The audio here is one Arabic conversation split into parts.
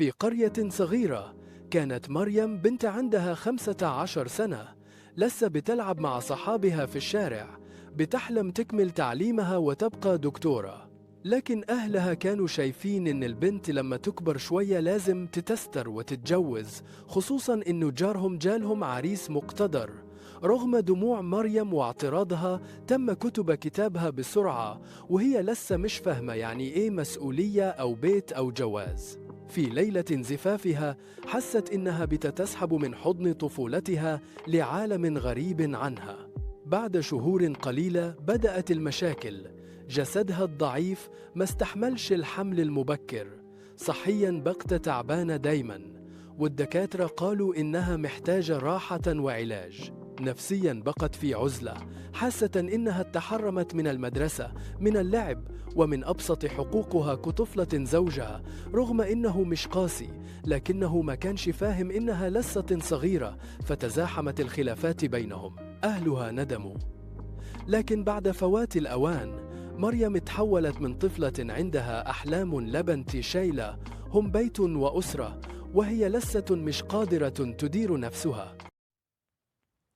في قرية صغيرة، كانت مريم بنت عندها 15 سنة، لسه بتلعب مع صحابها في الشارع، بتحلم تكمل تعليمها وتبقى دكتورة. لكن أهلها كانوا شايفين إن البنت لما تكبر شوية لازم تتستر وتتجوز، خصوصاً إنه جارهم جالهم عريس مقتدر. رغم دموع مريم واعتراضها، تم كتب كتابها بسرعة، وهي لسه مش فاهمة يعني إيه مسؤولية أو بيت أو جواز. في ليلة زفافها، حست إنها بتتسحب من حضن طفولتها لعالم غريب عنها. بعد شهور قليلة بدأت المشاكل. جسدها الضعيف ما استحملش الحمل المبكر، صحياً بقت تعبانة دايماً، والدكاترة قالوا إنها محتاجة راحة وعلاج. نفسياً بقت في عزلة، حاسة إنها تحرمت من المدرسة، من اللعب، ومن أبسط حقوقها كطفلة زوجها. رغم إنه مش قاسي، لكنه ما كانش فاهم إنها لسه صغيرة، فتزاحمت الخلافات بينهم. أهلها ندموا، لكن بعد فوات الأوان، مريم تحولت من طفلة عندها أحلام لبنت شيلة هم بيت وأسرة، وهي لسه مش قادرة تدير نفسها.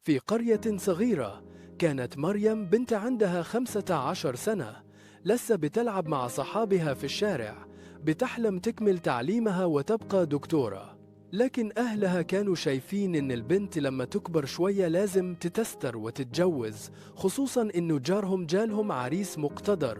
في قرية صغيرة، كانت مريم بنت عندها 15 سنة، لسه بتلعب مع صحابها في الشارع، بتحلم تكمل تعليمها وتبقى دكتورة. لكن أهلها كانوا شايفين إن البنت لما تكبر شوية لازم تتستر وتتجوز، خصوصاً إنه جارهم جالهم عريس مقتدر.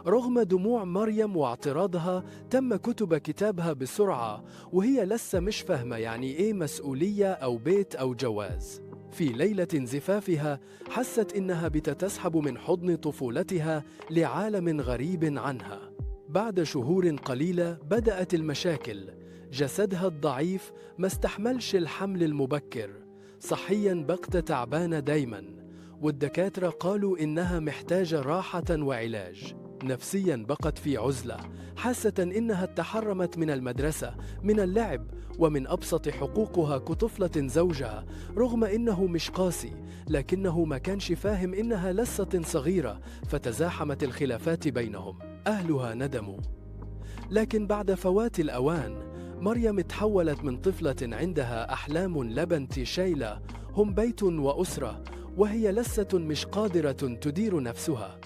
رغم دموع مريم واعتراضها، تم كتب كتابها بسرعة، وهي لسه مش فاهمة يعني إيه مسؤولية أو بيت أو جواز. في ليلة زفافها، حست إنها بتتسحب من حضن طفولتها لعالم غريب عنها. بعد شهور قليلة بدأت المشاكل. جسدها الضعيف ما استحملش الحمل المبكر، صحياً بقت تعبانة دايماً، والدكاترة قالوا إنها محتاجة راحة وعلاج. نفسياً بقت في عزلة، حاسة إنها تحرمت من المدرسة، من اللعب، ومن أبسط حقوقها كطفلة زوجها. رغم إنه مش قاسي، لكنه ما كانش فاهم إنها لسه صغيرة، فتزاحمت الخلافات بينهم. أهلها ندموا، لكن بعد فوات الأوان، مريم تحولت من طفلة عندها أحلام لبنت شيلة هم بيت وأسرة، وهي لسه مش قادرة تدير نفسها.